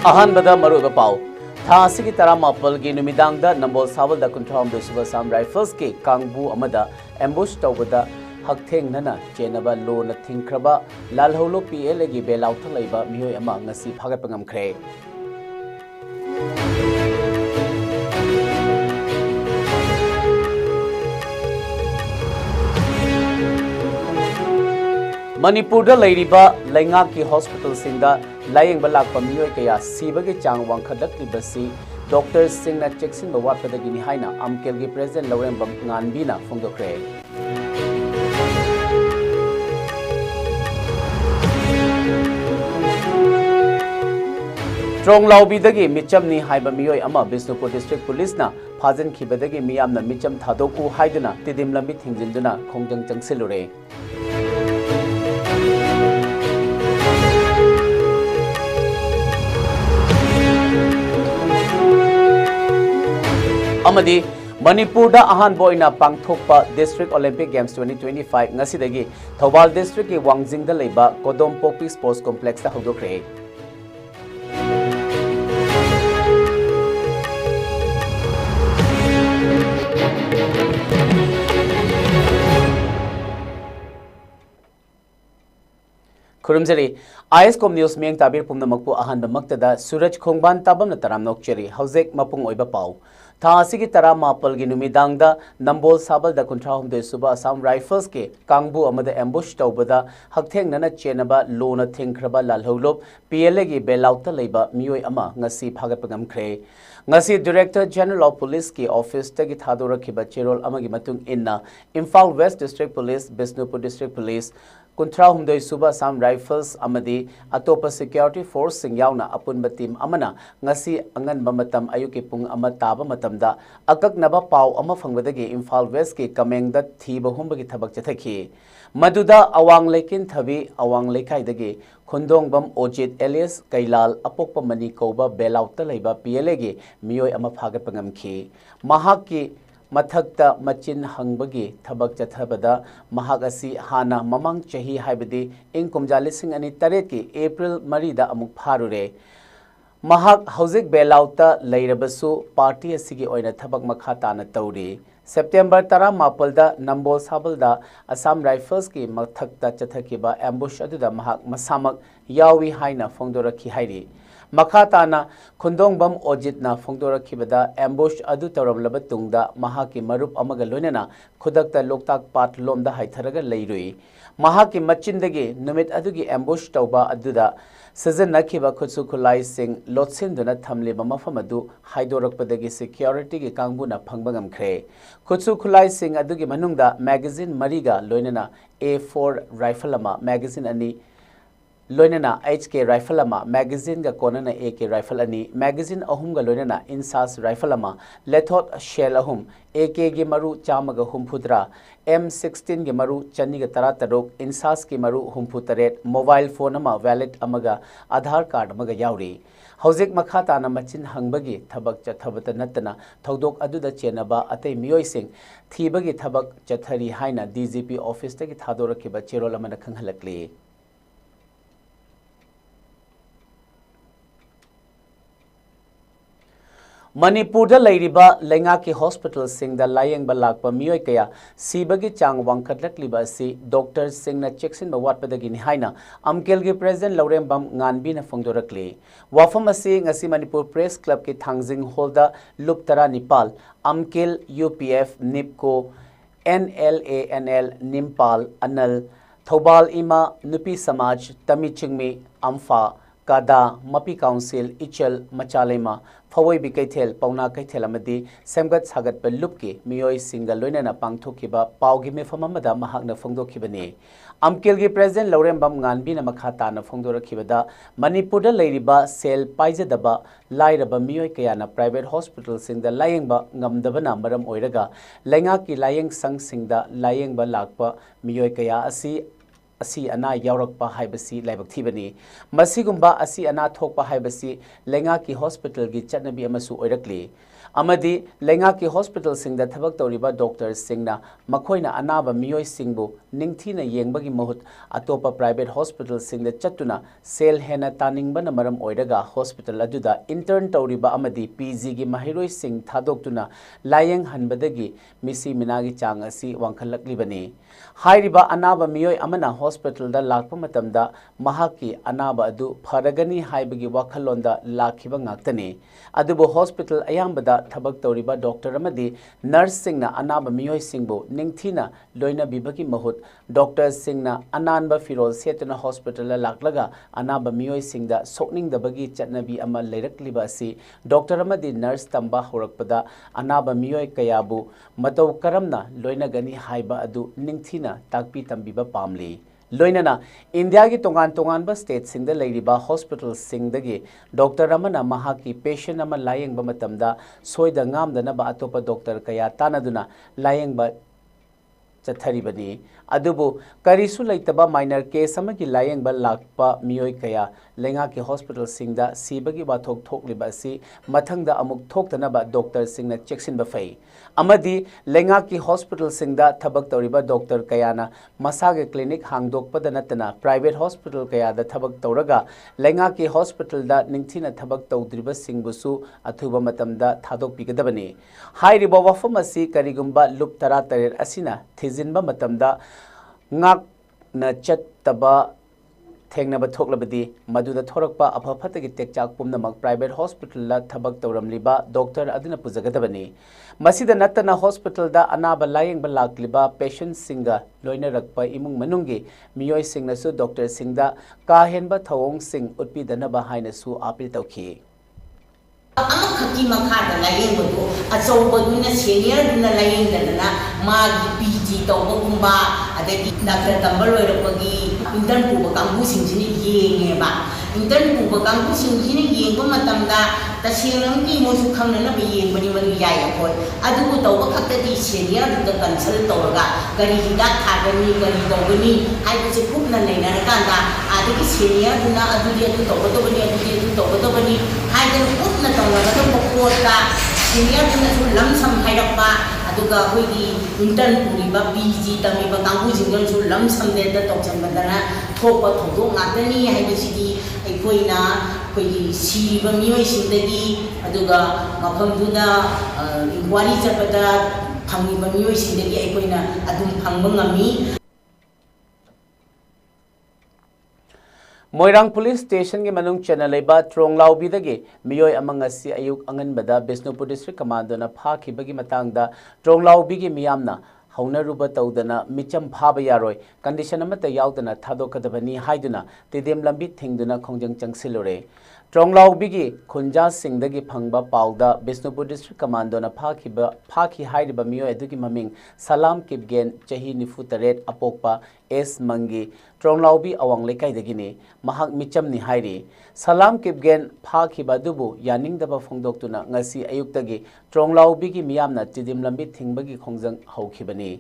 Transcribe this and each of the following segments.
अहानबदा मरुब पाव थासी की तरह मापल की नुमिदांगदा नंबोल सावल दा कुंट्राम दुसुबा साम राइफल्स के कांगबू अमदा एम्बुश तौबदा हकथेंग नना चेनबा लोन थिंख्रबा लालहौलो पीएलए की बेलाउथ लैबा मियोय अमा ngasi फागत ngamkhre मणिपुर लैरिबा लैंगा की हॉस्पिटल सिंदा लायेंग बलाक मियोय कया सीबगे चांग वांखदक्लिबसी डॉक्टर सिंगना चेक्सिन बवाटपदगिनी हाइना अमकेल की प्रेसिडेंट लौरें बंगानबीना फोंदोखरे ट्रोंग लाउबीदगी मिचमनी हाइबा मियोय अमा बिष्णुपुर डिस्ट्रिक्ट पुलिस ना फाजन खिबदगी मियामना मिचम थादोकु हाइदना तिदिम लंबी थिंजिंदुना खोंजंग चंगसिलुरे अमदी मणिपुर अहानबोइना पांगथोकपा district Olympic games 2025 ngasi Thoubal district की वांगजिंग लेबा कोदोमपोक्पी स्पोर्ट्स कॉम्प्लेक्स हौदोखरे खुरमजरी आईएसकॉम न्यूज मेंग ताबीर पुमनमकपु अहानबमक्तदा सूरज खोंगबान ताबम तराम नोकचरी हौजेक मपुंग ओइबा पाव थासी की तरह मापल की नुमिदांगदा नंबोल साबल दा कुंट्राहुमदे सुबा असम राइफल्स के कांगबू अमद एम्बुश तौबदा हकथेंग नना चेनबा लोन थिंख्रबा लालहौलोप पीएलए की बेलाउत लैबा मियोय अमा ngasi फागत ngamkhre ngasi director general of police की ऑफिस तगी थादोरखिबा चेरोल अमगी मतुंग इन्ना Imphal west district police Bishnupur district police कुंथ्रा हुमदोई सुबा असम राइफल्स अमदी अतोप सिक्योरिटी फोर्स सिंग यावना अपुनबा टीम अमना ngasi अंगनबा मतम अयुकी पुंग अमा ताबा मतमदा अककनबा पाव अमा फंगबदगी इम्फाल वेस्ट की कमेंगदा थीबा हुमबगी थबक चथखी मदुदा अवांग लेकिन थबी अवांग लेखाइदगी खुंदोंगबम ओजित एलियस कैलाल अपोक्पा मनी कौबा बेलाउत लैबा पीएलए गी मियोय अमा फागत ngamखी महाक की मथक्ता मचिन हंगबगी थबक चथबदा महाक असी हाना ममंग चही हाइबदी इंग कुमजा लिसिंग अनि तरेत की अप्रैल मरीदा अमुक फारुरे महाक हौजिक बेलाउता लैरबसु पार्टी असिगी ओइना थबक मखा ताना तौरी सेप्टेम्बर 10 नंबोल साबलदा असम राइफल्स की मथक्ता चथकिबा एम्बुश अदुदा महाक मसामक यावी हाइना फोंदोरखी हाइरी मखा ताना खुंदोंगबम ओजितना फोंदोरखिबदा एम्बुश अदु तौरमलबा तुंगदा महाकी मरुप अमगा लोइनना खुदक्ता लोकताक पाट लोमदा हाइथरगा लैरुई महाकी मचिंदगी नुमित अदुगी एम्बुश तौबा अदुदा सजनखिबा खुसु खुलाई सिंह लोत्सिंदुना थमलिबा मफम अदु हाइदोरकपदगी सिक्योरिटी की कांगबुना फंगबा ngamkhre खुसु खुलाई सिंह अदुगी मनुंगदा मैगजीन मरीगा लोइनना A4 राइफल अमा मैगजीन अनि लोइनना HK राइफल अमा मैगजीन गा कोनना AK राइफल अनि मैगजीन अहुम गा लोइनना इंसास राइफल अमा लेथोट शेल अहुम AK गे मरु चामगा हुमफुद्रा M16 गे मरु चन्नी गा तरा तरोक इंसास के मरु हुमफुतरेट मोबाइल फोन अमा वैलेट अमगा आधार कार्ड अमगा याउरी हौजिक मखा ताना मचिन हंगबगी थबक चथबत नतना थौदोक अदुदा चेनबा अतै मियोइसिंग थीबगी थबक चथरी हाइना DGP ऑफिस तगी थादोरखिबा चेरोल अमना खंगहलकली मणिपुर लैरिबा लैंगा की हॉस्पिटल सिंग लायेंग लाकपा मियोय कया सीबगी चांग वांखदलक्लिबा असि डॉक्टर सिंगना चेक्सिन बवाटपदगिनी हाइना अमकेल की प्रेसिडेंट लौरेंबम nganbina फोंदोरक्ली वाफम असि ngasi मणिपुर प्रेस क्लब की थांगजिंग हॉलदा लुप तरा निपाल अमकेल UPF निपको NLANL निम्पाल अनल थौबाल इमा नुपी समाज तमिचिंगमी अम्फा कादा मपी काउंसिल इचल मचालेमा फवोई बिकैथेल पौना कैथेल अमदी सेमगत सागत लुपकी मियोय सिंगल लोइनना पांगथोखिबा पावगी मेफम अमदा महाकना फोंदोखिबनी अमकेल की प्रेसिडेंट लौरेंबम nganbina मखा ताना फोंदोरखिबदा मणिपुर लैरिबा सेल पाइजदबा लाइरबा मियोय कयाना प्राइवेट हॉस्पिटल सिंगदा लायेंगबा ngamdabana मरम ओइरगा लैंगा की लायेंग संग सिंगदा लायेंगबा लाकपा मियोय कया असी अना यावरकपा हाइबसी लाइबक थीबनी मसीगुंबा असी अना थोकपा हाइबसी लैंगा की हॉस्पिटल की चटनबी अमसु ओइरकली amadi lenga ki hospital sing da thabak tawriba doctor sing na makhoina anaba miyoi singbu ningthina yengbagi mahut atopa private hospital sing da chatuna sel hena taningbana maram oiraga hospital aduda intern tawriba amadi PG gi mahiroi sing thadoktuna layeng hanbadagi misi minagi chang asi wangkhalaklibani hairiba anaba miyoi amana hospital da lakpa matamda mahaki anaba adu pharagani haibagi wakhalonda lakhiba ngaktani adubo hospital ayambada thabak tawriba doctor amadi nurse singna anaba miyoi singbu ningthina loina bibagi mahut doctor singna ananba firol setuna hospital la laklaga anaba miyoi singda sokning dabagi chatnabi ama leirakliba asi doctor amadi nurse tamba horakpada anaba miyoi kayabu matau karamna loina gani haiba adu ningthina takpi tambiba pamli loinana India ki tongan ba state singda leiriba hospital singdagi doctor amana mahaki patient ama layeng ba matamda soida ngamdana ba atopa doctor kaya tanaduna layeng ba chatharibani adubu karisu leitaba minor case amagi layeng ba lakpa miyoi kaya lenga ki hospital singda sibagi bathok thokliba si mathangda amuk thoktana ba doctor singna cheksin ba fai amadi lenga ki hospital singda thabak tawriba doctor kayana masage clinic hangdokpada natana private hospital kaya da thabak tawraga lenga ki hospital da ningthina thabak tawdriba singbusu athuba matamda thadok pigadabani hairiba wafam asi karigumba lup tara tarer asina thijinba matamda ngak na chattaba थेंगनब थोक्लबदी मदुदा थोरकपा अफफतगी टेकचाक पुमनमक private hospital ला थबक तौरमलिबा डॉक्टर अदुना पुजगदबनी मसिदा नत्तना हॉस्पिटल दा अनाबा लायेंग बा लाक्लिबा पेशेंट सिंगा लोइना रखपा इमुंग मनुंगी मियोय सिंगनसु डॉक्टर सिंगदा काहेनबा थवोंग सिंग उत्पीदनबा हाइनसु अपील तौखी अमखकी मखादा लायेंबदो अचौबदुना सीनियरदुना लायेंदना मागी पीजी तौबगुंबा अदगी डॉक्टर तंबर लोइरपगी इंटर्न पुबा कांगु सिंजिनी येंगेबा इंटर्न पुबा कांगु सिंजिनी येंगबा मतमदा तसेंगनंगी मोसु खंगनना येंगबनी मनु याय अखोय अदुबु तौबा खक्तदी सीनियरदुदा कंसल्ट तौरगा गरी हिदा खागनी गरी तौगनी हाइबसे कुपना लेनारकांदा आदगी सीनियरदुना अदुदी अदु तौबदोबनी अदुदी अदु तौबदोबनी हाइदन कुपना तौरगा कोटा सीनियरदुनासु लमसम हाइरक्पा अदुगा होइगी इंटर्न पुरिबा पीजी तमिबा कांगु जिंगनसु लमसम देदा तौचंबदना थोपा थोदो ngaतनी हाइबसिदी अखोइना अखोइगी सीबा मियोइसिंदगी अदुगा मफमदुदा इंक्वायरी चपदा फंगिबा मियोइसिंदगी अखोइना अदुम फंगबा ngami मोइरांग पुलिस स्टेशन के मनुंग चैनल लेबा ट्रोंगलाउबीदगी मियोय अमंग असि अयुक अंगनबदा बिष्णुपुर डिस्ट्रिक्ट कमांडोना फाखिबगी मतंगदा ट्रोंगलाउबीगी मियामना हौनरुबा तौदना मिचम फाबा यारोय कंडीशन अमता यावदना थादोकदबनी हाइदुना तिदेम लंबी थिंगदुना खोंजंग चंगसिलुरे ट्रोंगलाउबीगी खुंजा सिंगदगी फंगबा पाउदा बिष्णुपुर डिस्ट्रिक्ट कमांडोना फाखि हाइरिबा मियोय अदुगी ममिंग सलाम किपगेन चही 93 अपोकपा एस मंगी ट्रोंगलाउबी अवांग लेकाइदगिनी महाक मिचमनी हाइरी सलाम किपगेन फाखिबा दुबु यानिंगदबा फोंदोक्तुना ngasi अयुक्तगी ट्रोंगलाउबीगी मियामना तिदिम लंबी थिंगबगी खोंजंग हौखिबनी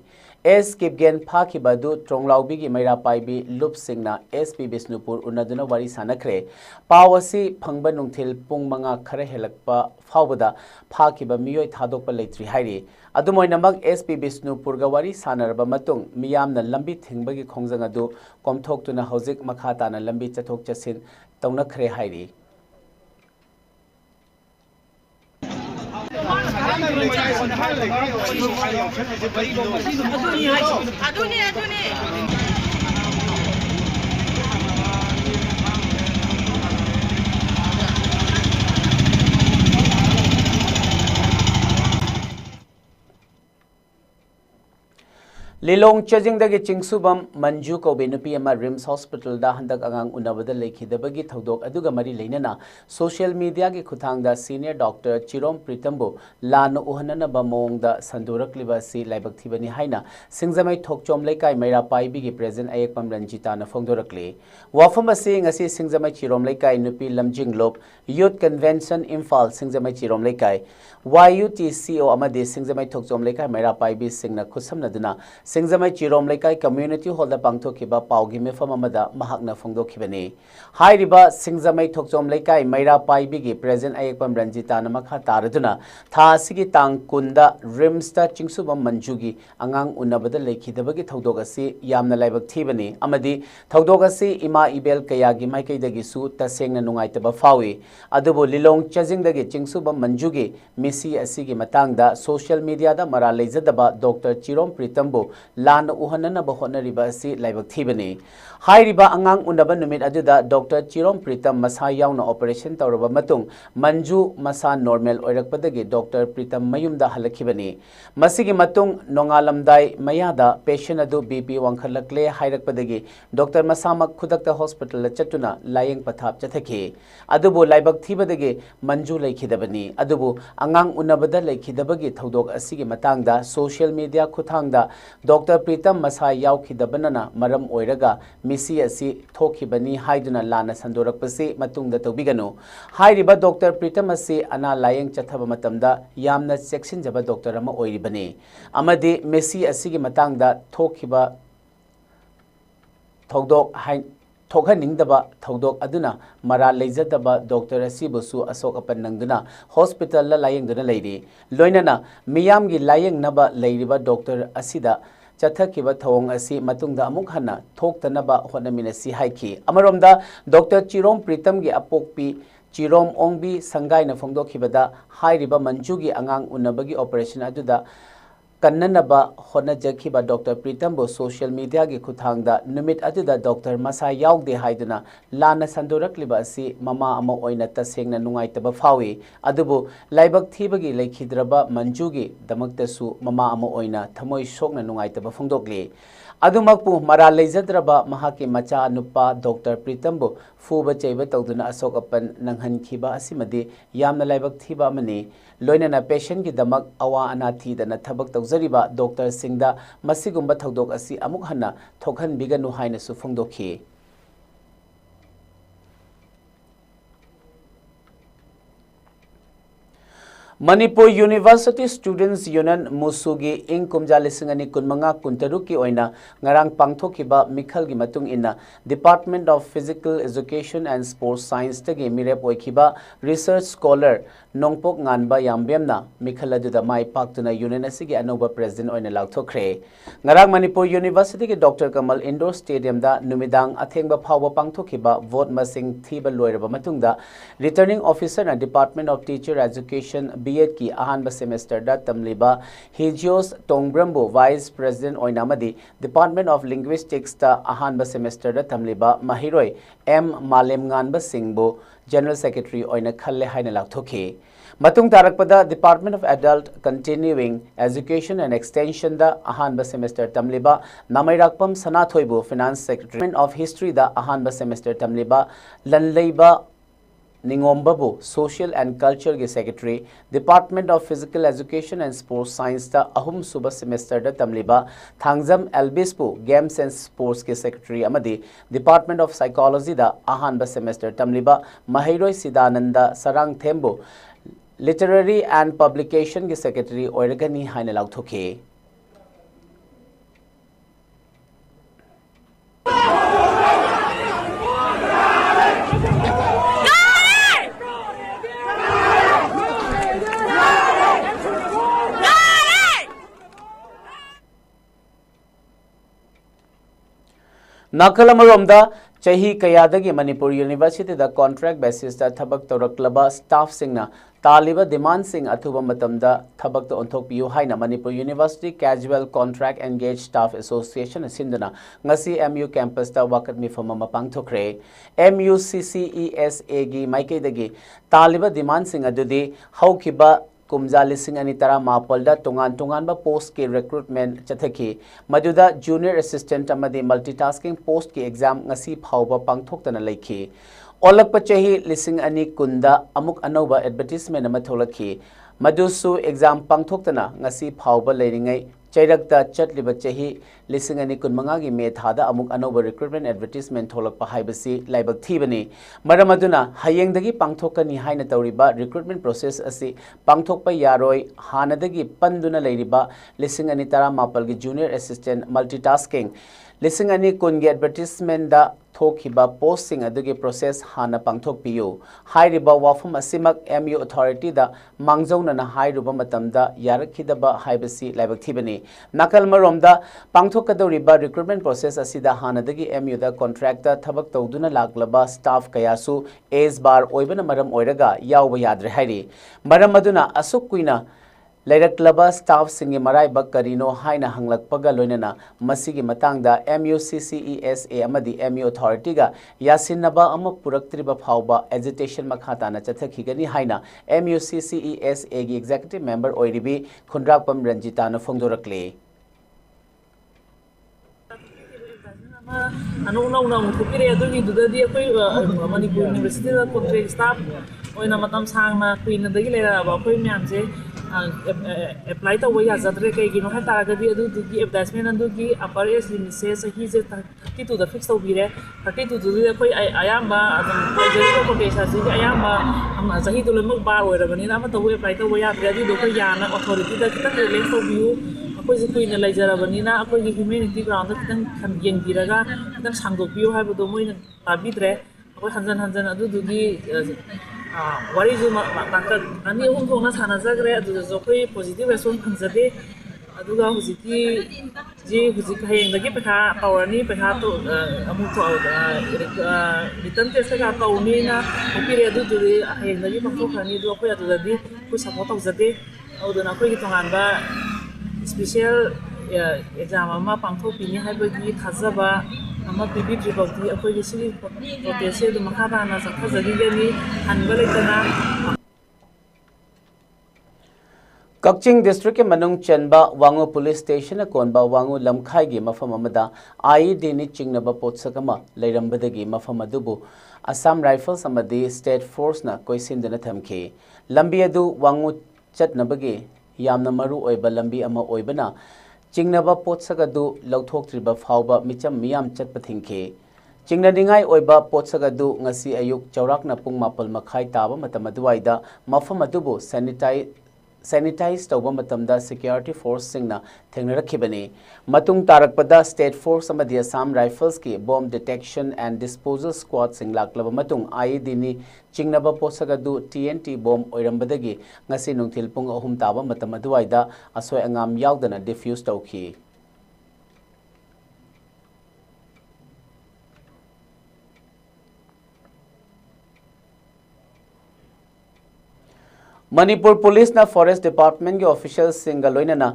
एस किपगेन फाखिबदु ट्रोंगलाउबीगी मैरा पाइबी लुप सिंगना एसपी बिष्णुपुर उन्नदुना वारी सानखरे पावसी फंगबा नुंथिल पुंग मंगा खरे हेलकपा फावबदा फाखिबा मियोय थादोकपा लेत्रि हाइरी अदुमोइनमक एसपी बिष्णुपुर गवारी सानरबा मतुंग मियामना लंबी थिंगबगी खोंजंग अदु कोमथोक्तुना हौजिक मखाताना लंबी चथोक चसिन तौनखरे हाइरी लिलोंग चजिंगदगी चिंगसुबम मंजू कौबे नुपी अमा रिम्स हॉस्पिटल दा हंदक अगांग उनबदा लेखिदबगी थौदोक अदुगा मरी लेनना सोशल मीडिया की खुथांगदा सीनियर डॉक्टर चिरोम प्रीतमबो लान उहननबा मोंगदा संदोरकलिबा सी लाइबकथिबनी हाइना सिंगजमै थोकचोम लेकाय मैरा पाइबीगी प्रेजेंट अयकपम रंजिताना फोंदोरकले वाफम असी ngasi सिंगजमै चिरोम लेकाय नुपी लमजिंगलोप youth convention Imphal Singjamei Chirom Leikai YUTCO अमदे सिंगजमै थोकचोम लेकाय मैरा पाइबी सिंगना खुसमनदुना सिंगजमई चिरोम लेकाई कम्युनिटी हॉल दा पांगथोखिबा पाउगी मिफम अमदा महाकना फोंदोखिबनी हाइरिबा सिंगजमई थोकचोम लेकाई मैरा पाइबिगी प्रेजेंट अयेकपम रंजिता नमखा तारदुना था सिगी तांग कुंदा रिम्स दा चिंगसुबम मंजुगी अंगांग उन्नबदा लेखिदबगी थौदोक असि यामना लाइबक थीबनी अमदी थौदोक असि इमा इबेल कयागी माइकैदगिसु तसेंगना नुंगाइतबा फावी अदुबो लिलोंग चजिंगदगी चिंगसुबम मंजुगी मिसी असिगी मतांगदा सोशल मीडिया दा मरा लेजदबा डॉक्टर चिरोम प्रीतमबो लान उहननबा होनरिबा असि लाइबक थीबनी हाइरिबा अंगांग उन्नबा नुमित अदुदा डॉक्टर चिरोम प्रीतम मसा यावना ऑपरेशन तौरबा मतुंग मंजू मसा नॉर्मल ओइरकपदगी डॉक्टर प्रीतम मयुमदा हलखिबनी मसिगी मतुंग नोंगालमदाई मयादा पेशेंट अदु बीपी वांखलकले हाइरकपदगी डॉक्टर मसामक खुदकता हॉस्पिटल चतुना लायंग पथाप चथखि अदुबो लाइबक थीबदगी मंजू लेखिदबनी अदुबो अंगांग उन्नबदा लेखिदबगी थौदोक असिगी मतांगदा सोशल मीडिया खुथांगदा डॉक्टर प्रीतम मसा यावखिदबनना मरम ओइरगा मिसी असि थोखिबनी हाइदुना लाना संदोरकपसि मतुंगदा तौबिगनु हाइरिबा डॉक्टर प्रीतम असि अना लायंग चथब मतमदा यामना चेक्सिनजबा डॉक्टर अमा ओइरिबनी अमदि मिसी असिगी मतांगदा थोखिबा थौदोक हाइ थोखनिंगदबा थौदोक अदुना मरा लेजदबा डॉक्टर असिबुसु असोक अपन नंगदुना हॉस्पिटल ला लायंगदुना लेरि लोइनना मियामगी लायंगनबा लेरिबा डॉक्टर असिदा चथकिबा थौंग असि मतुंगदा अमुक हन्ना थोक्तनबा होनमिनसि हाइखि अमरोमदा डॉक्टर चिरोम प्रीतम गी अपोकपी चिरोम ओंगबी संगाइना फोंदोखिबदा हाइरिबा मंजूगी अंगांग उन्नबगी ऑपरेशन अदुदा कन्ननबा होनजखिबा डॉक्टर प्रीतमबो सोशल मीडिया की खुथांगदा नुमित अदुदा डॉक्टर मसा यावदे हाइदुना लाना संदोरकलिबा असि ममा अमा ओइना तसेंगना नुंगाइतबा फावी अदुबो लाइबक थीबगी लेखिद्रबा मंजूगी दमक्तसु ममा अमा ओइना थमोइ सोकना नुंगाइतबा फोंदोकले अदुमकपु मरा लेजद्रबा महाकी मचा नुपा डॉक्टर प्रीतमबो फूब चैब तौदुना असोक अपन नंगहनखिबा असिमदि यामना लाइबक थीबा अमनि लोइनना पेशेंट की दमक अवा अना थीदना थबक तौजरिबा डॉक्टर सिंगदा मसिगुंबा थौदोक असि अमुक हन्ना थोखनबिगनु हाइनसु फोंदोखि मणिपुर यूनिवर्सिटी स्टूडेंट्स यूनियन मुसुगी इंग कुमजा लिसिंग अनि कुनमंगा कुंतरु की ओइना ngarang pangthokiba mikhal gi matung inna Department of Physical Education and Sports Science tagi mirep oikiba research scholar nongpok nganba yambemna mikhal aduda mai paktuna union asigi anoba president oina laukthokre ngarang Manipur University ki Dr. Kamal Indoor Stadium da numidang athengba phawba pangthokiba vote masing thiba loiraba matungda returning officer na Department of Teacher Education B.Ed की अहानबा semester दा तमलिबा हिजियोस टोंगब्रम्बो vice president ओइनामदी department of linguistics दा अहानबा semester दा तमलिबा महिरोय एम मालेमगानबा सिंहबो जनरल सेक्रेटरी ओइना खल्ले हाइना लाथोखि मतुंग तारकपदा department of adult continuing education and extension दा अहानबा सेमेस्टर तमलिबा नामैराकपम सनाथोइबो फाइनेंस सेक्रेटरी ऑफ हिस्ट्री दा अहानबा सेमेस्टर तमलिबा लनलेबा निंगोम्बाबू सोशल एंड कल्चर के secretary department of physical education and sports science दा अहुम सुबह सेमेस्टर दा तमलिबा थांगजम एल्बिसपू गेम्स एंड स्पोर्ट्स के सेक्रेटरी अमदी डिपार्टमेंट ऑफ साइकोलॉजी दा अहानबा सेमेस्टर तमलिबा महिरोय सिदानंदा सरांग थेम्बो लिटरेरी एंड पब्लिकेशन के सेक्रेटरी ओइरगनी हाइना लाउथोखे नाखलमरोमदा चही कयादगी मणिपुर यूनिवर्सिटी दा कॉन्ट्रैक्ट बेसिस दा थबक तौरक्लबा स्टाफ सिंगना तालिबा डिमांड सिंग अथुबा मतमदा थबक ओंथोकपियु हाइना Manipur university casual contract engage staff association सिंदना ngasi MU कैंपस दा वाकत मिफम अमा पांगथोखरे MUCCESA गी माइकेदगी तालिबा डिमांड सिंग अदुदी हौखिबा कुमजा लिसिंग अनि तरा मापलदा तोंगान तोंगानबा पोस्ट के रिक्रूटमेंट चथखि मदुदा जूनियर असिस्टेंट अमदी मल्टीटास्किंग पोस्ट की एग्जाम ngasi फावबा पांगथोक्तना लेखि ओलकप चही लिसिंग अनि कुंदा अमुक अनौबा एडवर्टाइजमेंट अमा थोलखि मदुसु एग्जाम पांगथोक्तना ngasi फावबा लेरिंगै चैरक्ता चटलिबा चही लिसिंग अनि कुनमंगा की मे थादा अमुक अनोबा रिक्रूटमेंट एडवर्टाइजमेंट थोलकपा हाइबसी लाइबक थीबनी मरम अदुना हयेंगदगी पांगथोकनी हाइना तौरिबा रिक्रूटमेंट प्रोसेस असी पांगथोकपा यारोय हानदगी पंदुना लेरिबा लिसिंग अनि तरा मापल की जूनियर असिस्टेंट मल्टीटास्किंग लिसिंग अनि कुन की एडवर्टाइजमेंट दा थोखिबा पोस्टिंग अदुगी प्रोसेस हाना पांगथोकपियु हाइरिबा वाफम असिमक एमयू अथॉरिटी दा मांगजौना हाइरुबा मतमदा यारखिदबा हाइबसी लाइबक थीबनी नाकल मरोमदा पांगथोकदौरिबा रिक्रूटमेंट प्रोसेस असिदा हानदगी एमयू दा कॉन्ट्रैक्ट थबक तौदुना लागलबा स्टाफ कयासु एज बार ओइबना मरम ओइरगा यावबा याद्रे हाइरि मरम अदुना असुक कुइना लेरक्लबा स्टाफ सिंगी मराइबक करिनो हाइना हंगलकपगा लोइनना मसिगी मतंगदा MUCCESA अमदी MU अथॉरिटी गा यासिनबा अम पुरक्त्रिबा फावबा एजिटेशन मखाताना चथखिगनी हाइना MUCCESA गी एग्जीक्यूटिव मेंबर ओइरिबी खुंद्रापम रंजिताना फोंदोरक्ले मणिपुर यूनिवर्सिटी कॉन्ट्रैक्ट स्टाफ सांगना कुइनदगी मैम एप्लाई तब याजद्रे कई एडवर्टाइजमेंट अपर एज लिमिट से सही से 32 फिक्स तौर 32 अयाब कोटेसा चही लोमक बार होरबनी तब एप्लाई तब याद्रे याना अथॉरिटी खत रिलेक्स तौबू अखोई कुछ लेजरबनी अखोई ह्यूमैनिटी ग्राउंड खत येंबीरगा खत सांदोपियो है मोइन ताबीद्रे अखोई हंजन हंजन वारीजु अनी अहम थोना सानाजग्रे अखोई पॉजिटिव रेस्पॉन्स फंजदे हयेंदगी पैसा तौरनी पैसा तो रिटर्न टेस्ट का तौनीना पीरे हयेंदगी पांथोखनी अखोई सपोर्ट तौजदे अखोई तोंगानबा स्पेशल एग्जाम पांथोपीनी हाइबगी थाजबा पीबीद्रीफाउदी अखोई सिगी प्रोटेस्ट से मखा ताना चथजगीगनी हनबा लेतना कक्चिंग डिस्ट्रिक्ट के मनुंग चनबा वांगो पुलिस स्टेशन कोनबा वांगो लमखाई की मफम अमदा आईडी नि चिंगनबा पोत्सकमा लेरंबदगी मफम अदुबु असम राइफल्स अमदी स्टेट फोर्स ना कोइसिंदना थमखे लंबी अदु वांगो चटनबगे यामना मरु ओइबा लंबी अमा ओइबना चिंगनबा पोत्सगदु लौथोक्त्रिबा फावबा Mitcham मियाम चटपथिंखे चिंगननिंगाई ओइबा पोत्सगदु ngasi ayuk chawrakna pung mapal makhai taba matam aduwaida mafam adubu sanitize tawba matamda security force singna thengnarakibani matung tarakpada state force amadi assam rifles ki bomb detection and disposal squad sing laklaba matung IED ni चिंगनबा पोसगदु TNT bomb ओइरंबदगी ngasi nungthil pung ahum taba matam aduwaida asoi angam yaudana diffuse tawki Manipur police ना forest department के official single लोइनना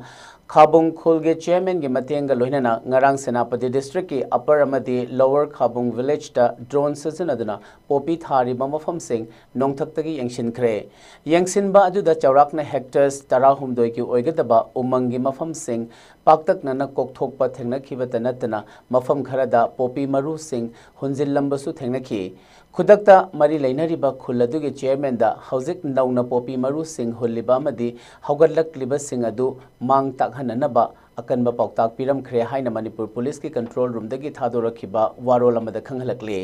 खाबुंग खुल के chairman की मतेंग लोइनना ngarang सेनापति district की अपर अमदी lower खाबुंग village दा drone सिजनदना Poppy थारी मफम Singh नोंथक्तगी यंगसिनख्रे यंगसिनबा अदुदा चौराकना hectares 13 की ओइगदबा उमंगी मफम सिंह पाक्तकना कोकथोकपा थेंगनखिबता नतना मफम खरदा पोपी मरु सिंह हुंजिललंबसु थेंगनखि खुदक्ता मरी लेनरिबा खुल्लदुगे चेयरमैन दा हौजिक नौना पोपी मरु सिंह हुल्लिबा मदी हौगतलक्लिबा सिंह अदु मांग ताकहननबा अकनबा पाउताक पिरमख्रे हाइना मणिपुर पुलिस की कंट्रोल रूम दगी थादोरखिबा वारोल अमदा खंगहलक्ले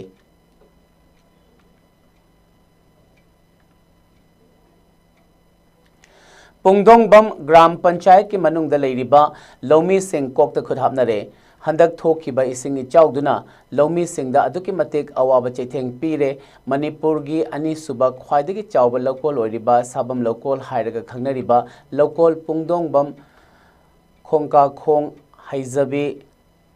पुंगदोंगबम ग्राम पंचायत के मनुंग दा लेरिबा लौमी सिंह कोकता खुदहापनरे हंदक थोखिबा इसिंग इचाउदुना लौमी सिंगदा अदुकी मतेक अवाबा चैथेंग पीरे मणिपुर की अनीसुबा ख्वाइदगी Chaoba local ओइरिबा साबम local हाइरगा खंगनरिबा local पुंगदोंगबम खोंका खोंग हाइजबी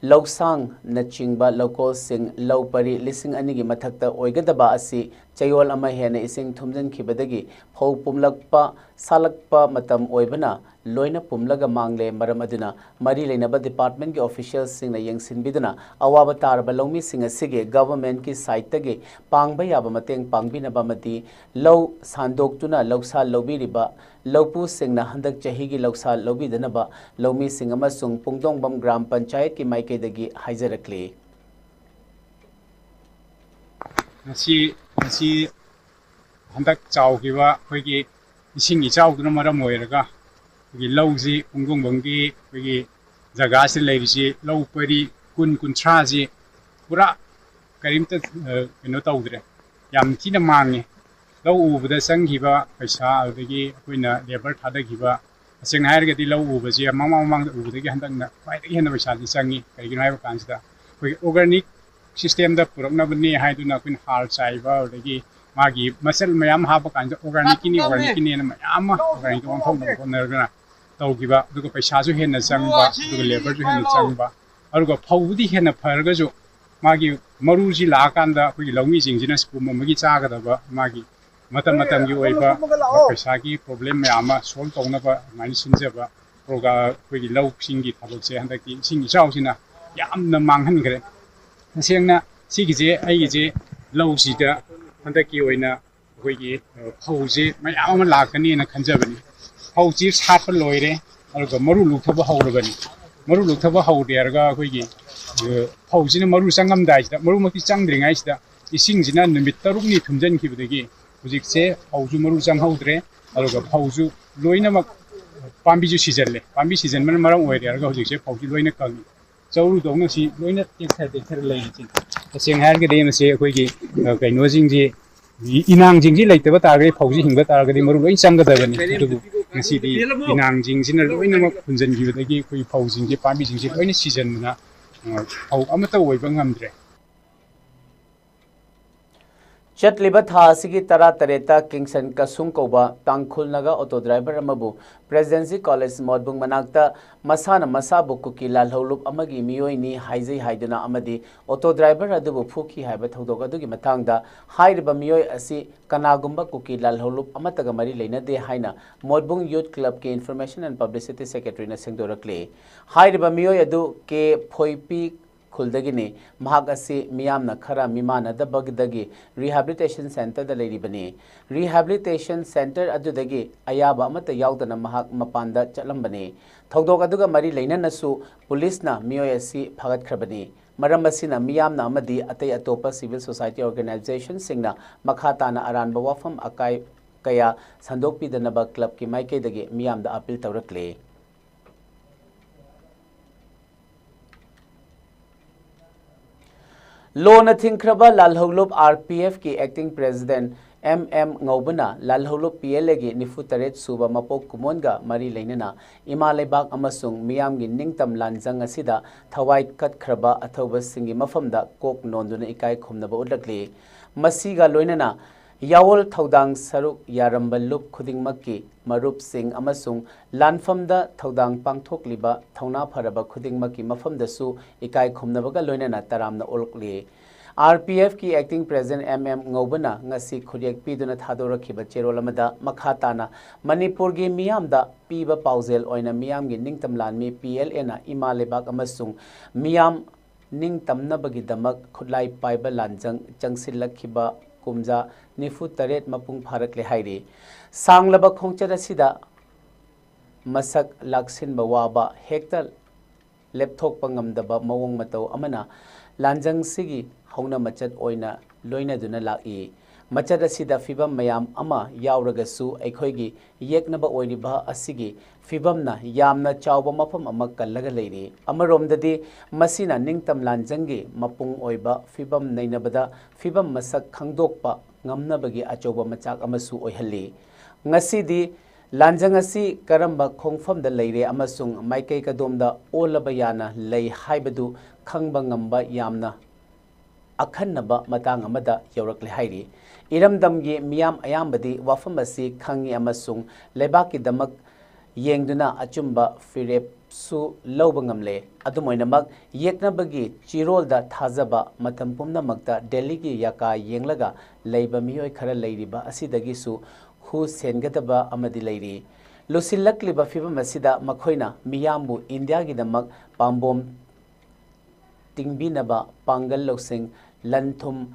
लौसांग नचिंगबा local सिंग लौपरी लिसिंग अनिगी मथक्ता ओइगदबा असि चयोल अमा हेना इसिंग थुमजनखिबदगी फौ पुमलकपा सालकपा मतम ओइबना लोइना पुमलगा मांगले मरम अदुना मरी लेनबा डिपार्टमेंट के ऑफिशियल सिंगना यंगसिनबिदुना अवाबा तारबा लौमी सिंग असिगे गवर्नमेंट की साइट तगे पांगबा याबा मतेंग पांगबिनबा मती लौ सांदोक्तुना लौसा लौबिरिबा लौपु सिंगना हंदक चही की लौसा लौबिदनबा लौमी सिंग अमसुंग पुंगदोंगबम ग्राम पंचायत की माइकेदगी हाइजरक्ले हंदक चाउगिबा अखोइगी इसिंग इचाउदुना मरम ओइरगा लौजी पुंगोंबंगी जगह से लेरिसी लौ परी कुंथ्राजी पूरा करीमत कनो तौद्रे याम थीना मांगे लौ उबदा संगीबा पैसा अदगी अखोइना लेबर थादगीबा असेंग हायरगदी लौ उबजे ममांग उबदगी हंदंगना पाइदगी हेन पैसा दि संगी करिगिनो हायबा कांसिदा अखोइ ऑर्गेनिक सिस्टम दा पुरकनबनी हायदुना अखोइन हार चाइबा अदगी मागी मसल मयाम हाबा कांसिदा ऑर्गेनिक नि मयाम ऑर्गेनिक ओंथों नरगना तौगिबा दुगो पैसाजु हेन संगबा दुगो लेबरजु हेन संगबा अरुगो फौबुदी हेन फरगजु मागी मरुजी लाकांदा अखोइ लौमी जिंजिना स्पूम मगी चागदबा मागी मतम मतम की ओइबा पैसा की प्रॉब्लम मयाम सोल्व तौनबा मानि सिनजबा प्रोगा अखोइ लौ सिंगी थबकसे हंदकी सिंगी चाउसिना यामना मांगहनग्रे तसेंना सिगिजे आइगिजे लौसिदा हंदकी ओइना अखोइ फौजे मयाम लाकनी ना खंजबनी फौजी साप लोइरे अरुगा मरु लुथबा हौरबनी मरु लुथबा हौदेरगा अखोइ फौजिना मरु चंगमदाइसिदा मरु मक्ति चंद्रिङाइसिदा इसिंजिना निमित तरुकनी थुमजनखिबदगी हुजिकसे फौजु मरु चंगहौद्रे अरुगा फौजु लोइनमक पाम्बिजु सिजनले पाम्बि सिजनमन मरम ओइरेरगा हुजिकसे फौजु लोइना कलनी चौरु दौना सि लोइना टेक्थर लैछि तसें हारगदे मसे अखोइगी कैनोजिंजी इनांजिंजी लैतबा तारगे फौजि हिंबा तारगदे मरु लोइ चंगदबनी अदुबु ngasi di inang jing sina loina ma khunjan gi badagi koi phau jing ji pami jing ji loina season na phau amata oiba ngamdre चटलिबा था सिगी तरा तरेता किंगसन कसुंग कोबा तांगखुलनगा ऑटो ड्राइवर अमबु प्रेसिडेंसी कॉलेज मोदबुंग मनाक्ता मसाना मसाबु कुकी लालहौलुप अमगी मियोइनी हाइजै हाइदुना अमदी ऑटो ड्राइवर अदुबु फुकी हाइबा थौदोक अदुगी मथांगदा हाइरिबा मियोइ असि कनागुंबा कुकी लालहौलुप अमतगा मरी लेनदे हाइना मोदबुंग यूथ क्लब के इंफॉर्मेशन एंड पब्लिसिटी सेक्रेटरी ना सेंगदोरक्ले हाइरिबा मियोइ अदु के फोइपी खुलदगिनी महाग असि मियामना खरा मिमानदबगदगी रिहैबिलिटेशन सेंटर द लेरिबनी रिहैबिलिटेशन सेंटर अदुदगी अयाबा अमत यावदना महाग मपानदा चलंबनी थौदोक अदुगा मरी लेननसु पुलिसना मियोय असि फगतखरबनी मरम असिना मियामना अमदी अतै अतोपा सिविल सोसाइटी ऑर्गेनाइजेशन सिंगना मखाताना अरानबा वाफम अकाय कया संदोकपीदनबा क्लब की माइकेदगी मियामदा अपील तौरक्ले लोन थिंख्रबा लालहौलुप आरपीएफ की एक्टिंग प्रेसिडेंट एम ngौबना लालहौलुप पीएलए की 93 सुबा मपोक कुमोनगा मरी लेनना इमा लेबाक अमसुंग मियामगी निंगतम लांजंग असिदा थवाई कटख्रबा अथौबसिंगी मफमदा कोक नोंदुना इकाय खुमनबा उलक्ले मसीगा लोइनना यावल थौदांग सरुक यारंबलुप खुदिंगमक्की मरुप सिंह अमसुंग लानफमदा थौदांग पांगथोकलिबा थौना फरबा खुदिंगमक्की मफमदसु इकाय खुमनबगा लोइनना तरामना ओलक्ले आरपीएफ की एक्टिंग प्रेसिडेंट एम ngौबना ngasi खुरियक पीदुना थादोरखिबा चेरोल अमदा मखाताना मणिपुर की मियामदा पीबा पाउजेल ओइना मियामगी निंगतम लानमी पीएलए ना इमा लेबाक अमसुंग मियाम निंगतमनबगी दमक खुदलाई पाइबा लांजंग चंगसिलखिबा कुमजा 93 मपुंग फारकले हाइरे सांगलबा खोंचर असिदा मसक लाक्सिनबा वाबा हेक्टर लेपथोकपा ngamdaba मवोंग मतौ अमना लांजंग सिगी हौना मचत ओइना लोइनादुना लाकी मचत असिदा फिबम मयाम अमा यावरगसु अखोइगी येकनबा ओइरिबा असिगी फिबमना यामना चावबा मफम अमा कल्लगा लेरि अमरोमददी मसिना निंगतम लांजंगी मपुंग ओइबा फिबम नैनबदा फिबम मसक खंगदोकपा ngamnabagi achoba machak amasu oihali ngasidi lanjang asi karamba khongfam da leire amasung maikai kadomda olaba yana lei haibadu khangba ngamba yamna akhannaba matang amada yaurakle hairi iramdamgi miyam ayambadi wafam asi khangi amasung lebaki damak yengduna achumba firep su lobangam adumoinamak yeknabagi chirolda thazaba matam pumnamakta delhi gi yaka yenglaga leiba miyoi khara leiriba asidagi su hu sengadaba amadi leiri lusilakliba fibam asida makhoina miyambu india gi damak pambom tingbinaba pangal losing lanthum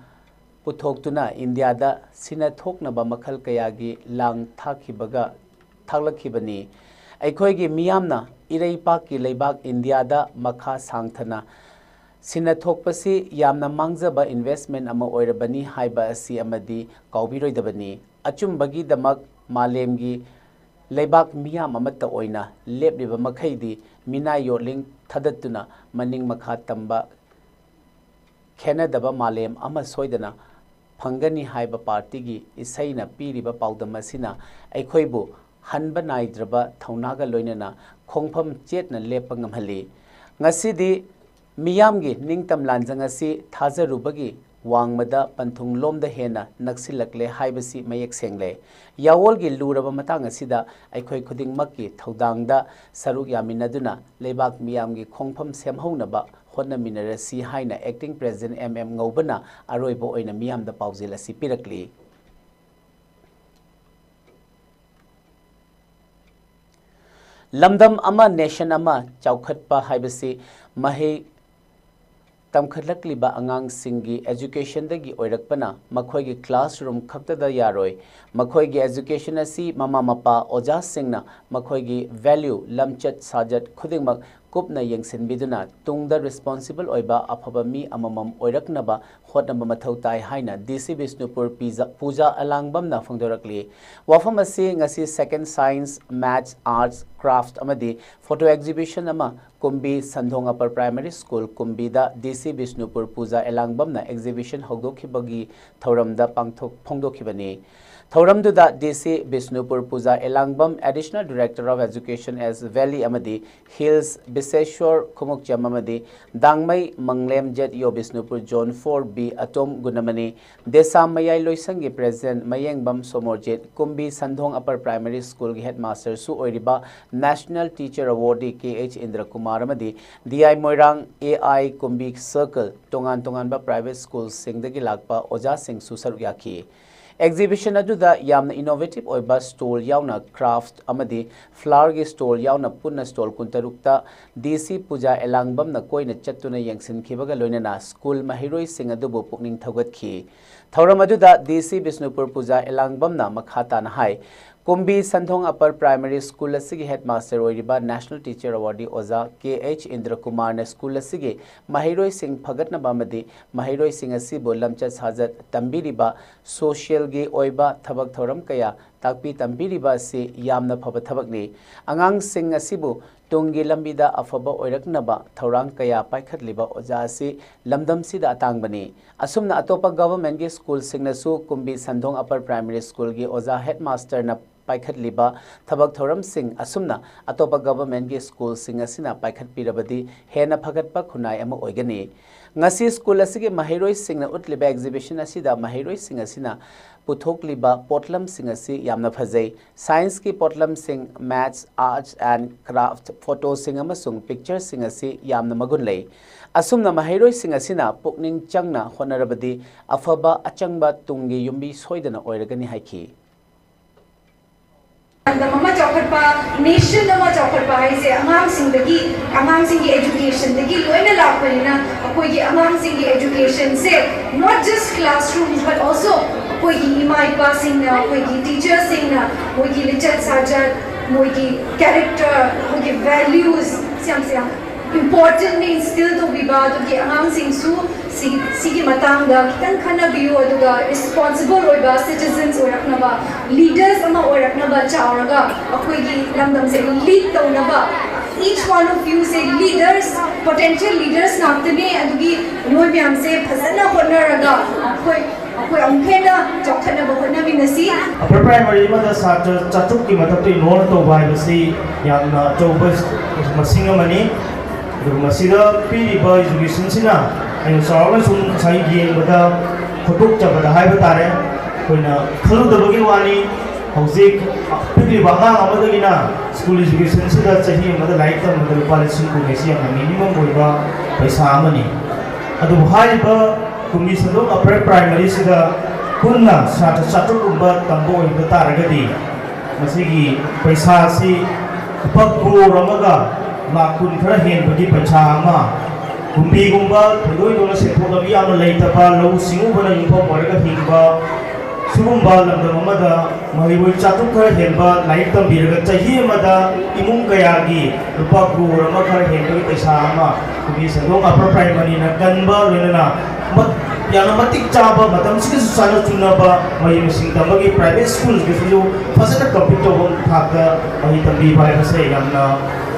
puthokuna india da sina thoknaba makhal kayagi lang thakibaga thaklakibani अखोइगी मियामना इरैपाकी लेबाक India दा मखा सांगथना सिनथोकपसी यामना मांगजबा investment अमा ओइरबनी हाइबा असि अमदी काउबिरोइदबनी अचुंबगी दमक मालेमगी लेबाक मियाम अमत्ता ओइना लेपलिबा मखैदी मिनाय योलिंग थदत्तुना मनिंग मखा तंबा खेनदबा मालेम अमा सोइदना फंगनी हाइबा party की इसैना पीरिबा पाउदम असिना अखोइबु हनबा नाइद्रबा थौनागा लोइनना खोंफम चेतना Lepa ngamhali ngasidi miyamgi ningtam lanjang asi thajarubagi wangmada panthung lomda hena naksilakle haibasi mayek sengle yawolgi luraba matang asida aikhoi khuding makki thodangda saruk yaminaduna lebak miyamgi khongpham semhaunaba honna minarasi haina acting president mm ngaubana aroibo oina miyamda paujil asi pirakli lamdam ama nation ama chaukhatpa haibasi mahi tamkhatlakliba angang singi education dagi oirakpana makhoi gi classroom khaktada yaroi makhoi gi education asi mama mapa oja singna makhoi gi value lamchat sajat khudingmak kupna yengsinbiduna tungda responsible oiba aphaba mi amamam oiraknaba hotnamba mathau tai haina DC Bisnupur puja alangbamna phongdorakli wafam asi ngasi second science maths arts craft amadi photo exhibition ama kumbi sandhong upper primary school kumbi da DC Bisnupur puja alangbamna exhibition hogdokhibagi thoramda pangthok phongdokhibani Thoramduda DC Bisnupur Puja Elangbam Additional Director of Education as Valley Amadi Hills Biseshwar Kumukjam Amadi Dangmai Manglem Jet Yo Bisnupur Zone 4B Atom Gunamani Desam Mayai Loisangi President Mayengbam Somorjet Kumbi Sandhong Upper Primary School Headmaster Su Oiriba National Teacher Awardee KH Indra Kumar Amadi DI Moirang AI Kumbi Circle Tongan Tonganba Private Schools Singdagi Lakpa Oja Singh Susar Yaki Exhibition aduda yamna innovative oiba stall yauna craft amadi flower gi stall yauna punna stall kuntarukta DC Puja Elangbam na koina chattuna yengsin khibaga loinana school mahiroi sing adubu pukning thogatkhi thoram aduda DC Bisnupur Puja Elangbam na makhata na hai Kumbi Sandhong Upper Primary School asigi headmaster oiriba National Teacher Awardee Oza KH Indra Kumar na school asigi Mahiroi Singh Phagatna bamadi Mahiroi Singh asibu lamcha sajat tambiriba social gi oiba thabak thoram kaya takpi tambiriba si yamna phaba thabakni angang sing asibu tungi lambida afaba oiraknaba thorang kaya paikhatliba oja asi lamdam sida atangbani asumna atopa government gi school singnasu Kumbi Sandhong Upper Primary School gi oja headmaster na paikhat liba thabak thoram sing asumna atopa government gi school sing asina paikhat pirabadi hena phagatpa khunai ama oigani ngasi school asigi mahiroi sing na utliba exhibition asida mahiroi sing asina puthokliba potlam sing asi yamna phajai science ki potlam sing maths arts and craft photo sing amasung picture sing asi yamna magun lei asumna mahiroi sing asina pukning changna honarabadi afaba achangba tungi yumbi soidana oiragani haiki Mama Chokhatpa nation nama Chokhatpa hai se amang sing ki education dagi loina lakpanina koi ki amang sing ki education se not just classrooms but also koi ki imai passing na koi ki teacher sing na koi ki lichat sajat koi ki character koi ki values siam important ne instill to biba to ki amang sing su sigi matang da kitan khana biyo aduga responsible oiba citizens oraknaba leaders ama oraknaba chauraga akoi gi lamdam se lead taunaba each one of you say leaders potential leaders naktane adugi noi myam se phasana honaraga akoi amkhena chokthana bahona minasi upper primary ma da satra chatuk ki mathap te nor to bai basi yamna chobas masing amani masida piriba education sina ayo sawa sum sai yeng bada photok chabada hai batare koina khalu dabagi wani hojik piri banga amadagina school education sida chahi amada like ta amada policy ko mesi am minimum boiba paisa amani adu hai ba Kumbi Sandhong Upper Primary sida kunna sata satu kumba tambo iba taragadi masigi paisa si pagko ramaga lakun khara hen bagi paisa ama Kumbi gumba thudoi dona sephoga bi amna leitaba lo singu bana yumpa moraga hingba sugumba lamdam amada mahiboi chatuk khara henba laik tam biraga chahi amada imung kaya gi rupa crore ama khara henba paisa ama Kumbi Sandhong Upper Primary na ganba loinana याना मतिक चाबा मतम सिक सुसानो चुनाबा मही missing तमगी private school के सुजु फसना complete तो थाका मही तंबी bye बसे याना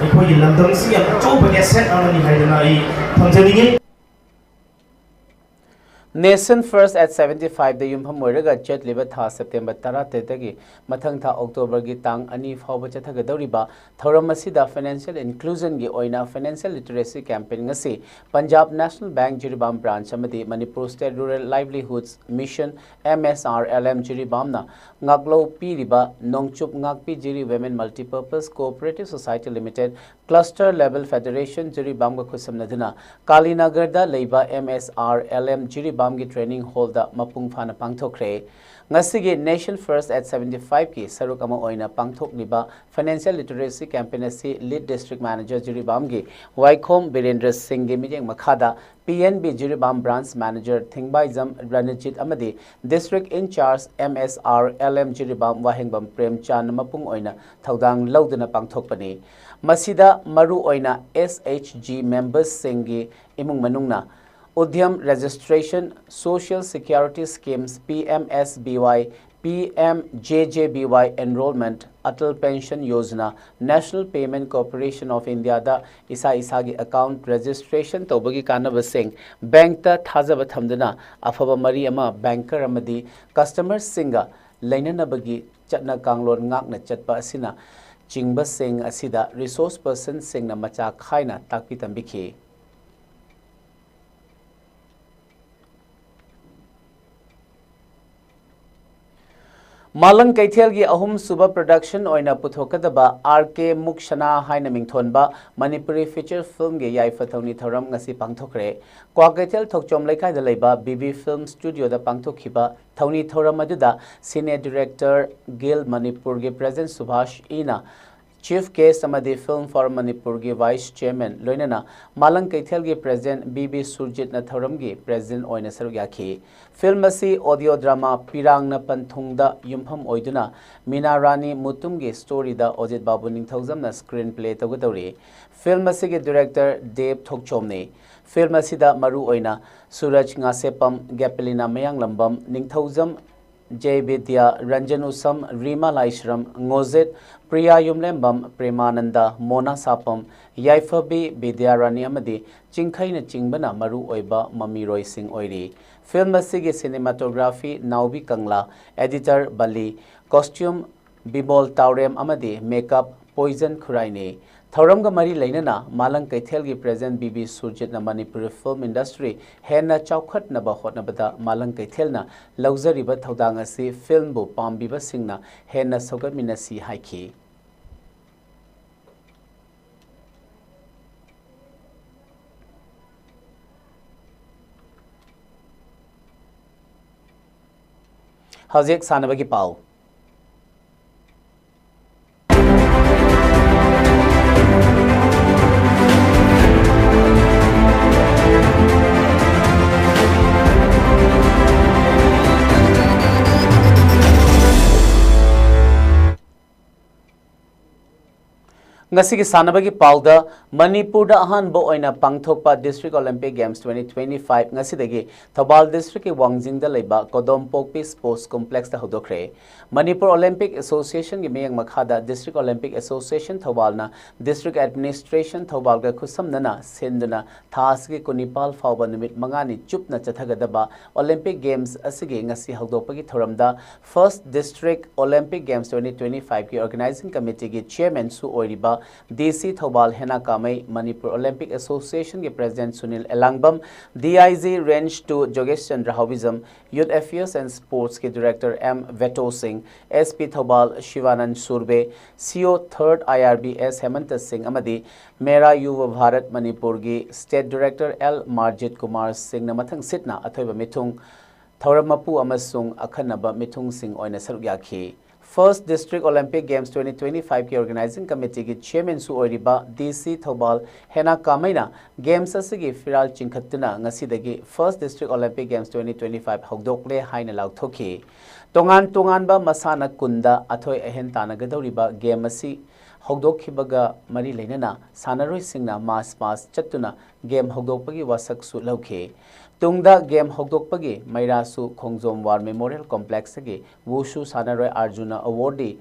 इकोई London सी या चौबा एसेट अमनी हाइदना ई थंजनिगे नेशन फर्स्ट एट 75 द युमफम ओइरगा चेट लिबा था सेप्टेम्बर 13 तगी मथंग था अक्टोबर की तांग अनि फाव चथगदौरिबा थौरम असिदा फाइनेंशियल इंक्लूजन की ओइना financial literacy campaign ngasi Punjab national bank Jiribam branch अमदी Manipur state rural livelihoods mission MSRLM जिरीबामना ngaklo piriba nongchup ngakpi jiri women multipurpose cooperative society limited cluster level federation Jiribam का खुसमनदना कालीनगर दा leiba MSRLM जिरीबाम की ट्रेनिंग हॉल दा मपुंग फाना पांगथोखरे ngasi नेशन फर्स्ट एट 75 की सरुक अमा ओइना पांगथोकलिबा फाइनेंशियल लिटरेसी कैंपेन असि लीड डिस्ट्रिक्ट मैनेजर जिरीबाम की वाइखोम बीरेंद्र सिंह की मिजेंग मखादा PNB Jiribam branch manager Thingbaijam Ranjit अमदी district incharge MSRLM Jiribam Wahengbam Premchand मपुंग ओइना थौदांग लौदना पांगथोकपनी मसिदा मरु ओइना SHG मेंबर्स सिंह की इमुंग मनुंगना Udyam registration social security schemes PMSBY PMJJBY enrolment Atal pension Yojana national payment corporation of India दा इसा इसा की अकाउंट रजिस्ट्रेशन तौबगी कानब सिंह बैंक ता थाजब थमदना अफब मरी अमा बैंकर अमदी कस्टमर सिंगा लैननबगी चटना कांगलोन ngakna चटपा असिना चिंगबा सिंह असिदा रिसोर्स पर्सन सिंह न मचा खाइना ताकपी तंबिखी मालंग कैथेल की अहुम सुबह प्रोडक्शन ओइना पुथोकदबा RK मुक्शना हाइना मिंगथोनबा मणिपुरी फीचर फिल्म के याइफथौनी थौरम ngasi पांगथोखरे क्वा कैथेल थोकचोम लेखाइदा लेबा BB फिल्म स्टूडियो दा पांगथोखिबा थौनी थौरम अदुदा सीनियर डायरेक्टर गिल मणिपुर के प्रेजेंट सुभाष इना चीफ गेस्ट अमदी फिल्म फॉर मणिपुर की वाइस चेयरमैन लोइनना मालंग कैथेल की प्रेजेंट BB सुरजित न थौरम की प्रेजेंट ओइना सरुक याखी फिल्म असी ऑडियो ड्रामा पिरांग न पंथुंगदा युमफम ओइदुना मीना रानी मुतुम की स्टोरी दा अजित बाबू निंगथौजम न स्क्रीन प्ले तगदौरी फिल्म असी के डायरेक्टर देव थोकचोमने फिल्म असिदा मरु ओइना सूरज ngasepam गैपलिना मयांग लंबम निंगथौजम जय विद्या रंजन उसम रीमा लाइश्रम ngozet प्रिया युमलेंबम प्रेमानंदा मोना सापम याइफबी विद्यारानी अमदी चिंखैन चिंबना मरु ओइबा ममीरोय सिंह ओइरी फिल्म असिगी सिनेमाटोग्राफी नाउबी कंगला एडिटर बली कॉस्ट्यूम बिमोल तावरेम अमदी मेकअप पॉइजन खुराइने थौरमगा मरी लेनना मालंग कैथेल की प्रेजेंट BB सुरजित न मणिपुर फिल्म इंडस्ट्री हेना चौखटनबा होटनबदा मालंग कैथेलना लौजरिबा थौदांग असि फिल्म बु पामबिबा सिंगना हेना सौगमिनसी हाइखी हौजिक सानबगी पाउ ngasi ki sanabagi pauda manipur da ahan bo oina pangthokpa district olympic games 2025 ngasi dagi thobal district ki wangjing da leiba kodom pokpi sports complex da hodokre manipur olympic association ki meyang makhada district olympic association thobal na district administration thobal ga khusamnana senduna thas ki kunipal fawba numit mangani chupna chathagadaba olympic games asigi ngasi hodokpa ki thoramda first district olympic games 2025 ki organizing committee ki chairman su oiriba DC Thobal Hena Kamai Manipur Olympic Association के President Sunil Elangbam, DIG Range 2 Jogesh Chandra Havism, Youth Affairs and Sports के Director M Veto Singh, SP Thobal Shivanand Surbe, CO 3rd IRB S Hemant Singh Amadi, Mera Yuva Bharat Manipur की State Director L Marjit Kumar Singh Namathang Sitna Athoiba Mithung, Thoramapu Amasung Akhanaba Mithung Singh Oina Saruk Yakhi. First District Olympic Games 2025 की Organizing Committee की Chairman su oiriba DC Thobal Hena Kamaina Games asigi firal chingkhatuna ngasidagi First District Olympic Games 2025 hogdokle haina lauthoki tongan ba masana kunda athoi ahen tanagadoriba game asi hogdokhibaga mari leinana sanaroi singna mas chatuna game hogdokpagi wasak su lauke tungda game hogdokpagi mairasu khongjom war memorial complex agi wushu sanaroi arjuna awardee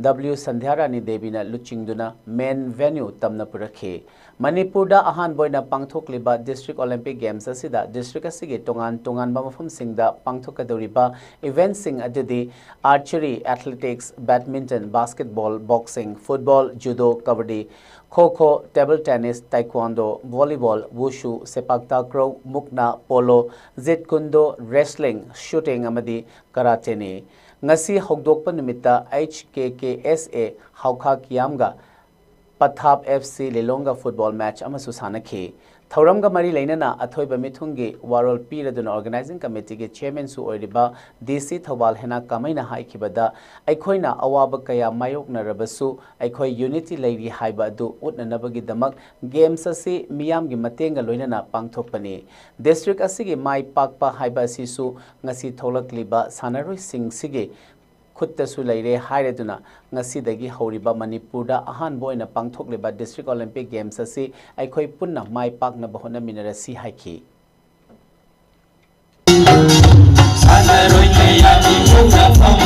W Sandhyarani Devina Luchingduna main venue tamna purakhe Manipurda ahan boina pangthokliba District Olympic Games asida district asigi tongan ba mafam singda pangthokadoriba event sing adudi archery, athletics, badminton, basketball, boxing, football, judo, kabaddi, kho-kho, table tennis, taekwondo, volleyball, wushu, sepak takraw, mukna, polo, jeet kundo, wrestling, shooting amadi karate ni ngasi hogdokpa nimita HKKSA haukha kiyamga Pathap FC Lelonga football match amasu sanakhi thauramga mari leinana athoiba mithungi warol piraduna organizing committee ge chairman su oiriba DC Thawal hena kamaina haikibada aikhoina awaba kaya mayokna rabasu aikhoi unity leiri haiba du utnanabagi damak games asi miyam gi matenga loinana pangthokpani district asigi mai pakpa haiba sisu ngasi tholakliba sanaroi sing sige khutta su leire haireduna ngasidagi horiba manipurda ahan boina pangthokliba district olympic games asi aikhoi punna mai pakna bahona minarasi haiki sanaroi kayami mukna pham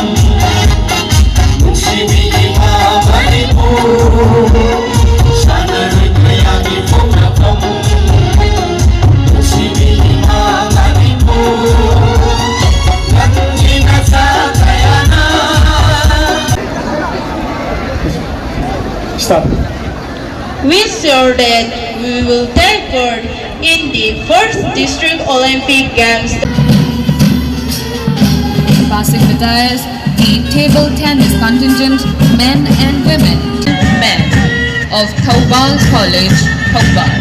musibi ma manipur sanaroi kayami mukna pham musibi ma manipur Stop. We sure that we will take part in the first District Olympic Games. Passing the dais, the table tennis contingent, men and women, men of Thawbal College, Thawbal.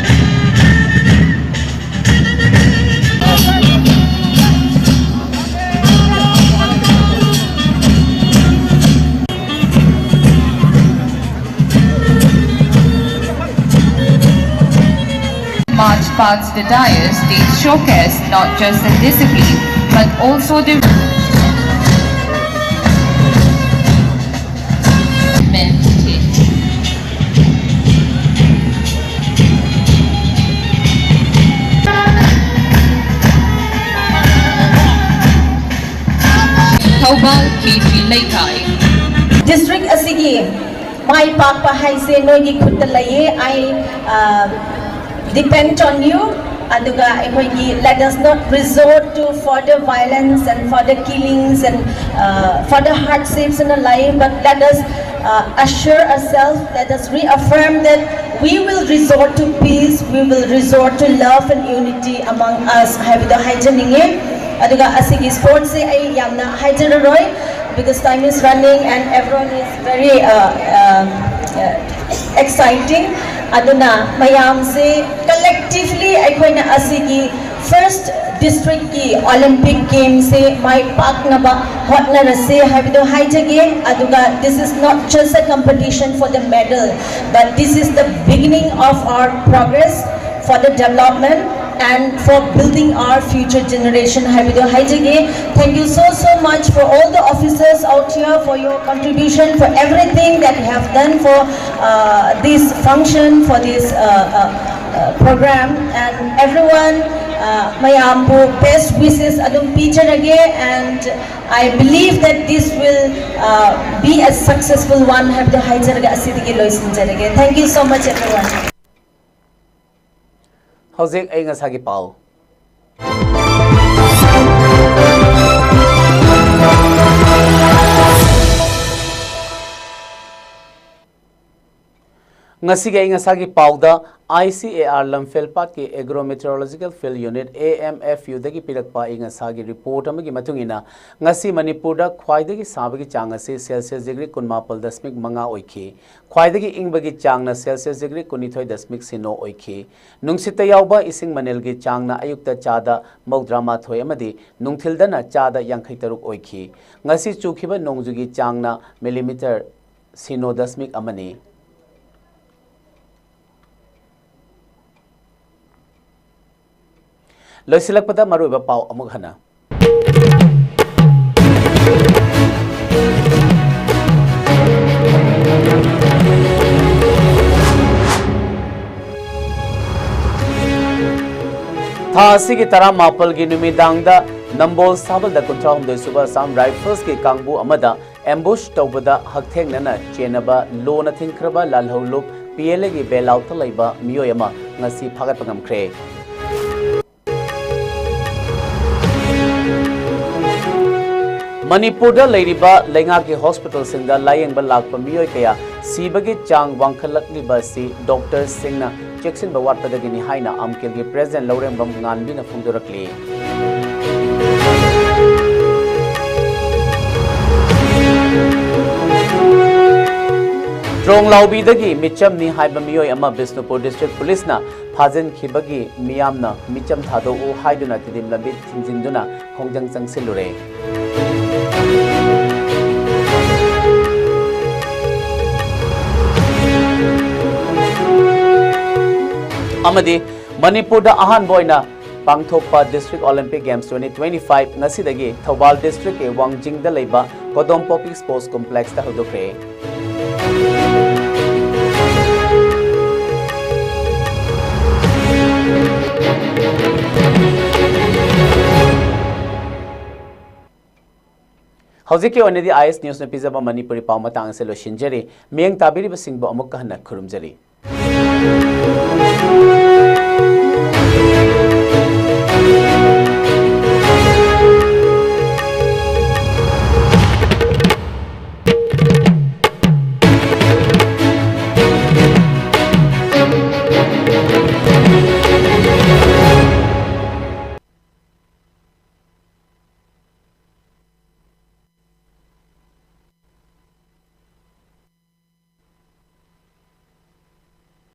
March past the dais, they showcase not just the discipline, but also the mentality. Thawbal P3 Laikai. District asigi mai pakpa haise noigi khutta laye depend on you aduga let us not resort to further violence and further killings and further hardships in our life, but let us assure ourselves, let us reaffirm that we will resort to peace, we will resort to love and unity among us. Habido haijaninge aduga asigi sports se ai yamna haijararoi because time is running and everyone is very exciting. Aduna mayam se collectively aikoina asigi first district ki Olympic games se mai pakna ba hotna rase habido haijage aduga this is not just a competition for the medal, but this is the beginning of our progress for the development and for building our future generation. Habido haijage. Thank you so much for all the officers out here for your contribution, for everything that you have done for this function, for this program, and everyone. Mayambu best wishes adum picharage, and I believe that this will be a successful one. Habido haijage asidigi loisinjarage. Thank you so much, everyone. Howzig ay ngasagi pau. Ngasigi ay ngasagi pau da ICAR Lamfelpat ki Agrometeorological Field Unit AMFU dagi pirakpa ay ngasagi report amagi matungina ngasi Manipurda khwaidagi sabagi chang ase Celsius degree 19.5 oikhi khwaidagi ingbagi chang na Celsius degree 19.0 oikhi nungsita yawba ising manelgi chang na ayukta chada maudrama thoi amadi nungthildana chada 53 oikhi ngasi chukhiba nongjugi chang na millimeter 0.0 amani loisilakpada maruiba pau amuk hana था असिगी तरा मापल की नुमिदांगदा नंबोल साबल दा कुंट्रा हमदे सुबह Assam rifles की कांगबू अमदा ambush तौबदा हकथेंगनना चेनबा loan थिंख्रबा लालहौलुप PLA की बेलाउट लैबा मियोय अमा ngasi फागत पंगमख्रे मणिपुर लेरिबा लेंगा के हॉस्पिटल सिंगदा लायेंगबा लाकपा मियोय कया सीबगी चांग वांखलकलिबा सी डॉक्टर सिंगना चेक्सिन बवाटपदगिनी हाइना अमकेल के प्रेसिडेंट लौरेंबम nganbina फुंगदोरकली ट्रोंग लाउबीदगी मिचमनी हाइबा मियोय अमा बिष्णुपुर डिस्ट्रिक्ट पुलिस ना फाजन खिबगी मियामना मिचम थादो ओ हाइदुना तिदिम लंबी थिंजिंदुना खोंजंग चंगसिलुरे अमदी मणिपुर दा अहान बोइना पांगथोकपा district Olympic games 2025 ngasi Thoubal district के वांगजिंग दा लेबा कोदोम पॉपी स्पोर्ट्स कॉम्प्लेक्स दा हदोखे हौजिके ओनेदी आईएस न्यूज़ ने पिजबा मणिपुरी पाव मतंग से लोशिंजरी मियंग ताबिरिबा सिंगबो अमुक कहना खुरुमजरी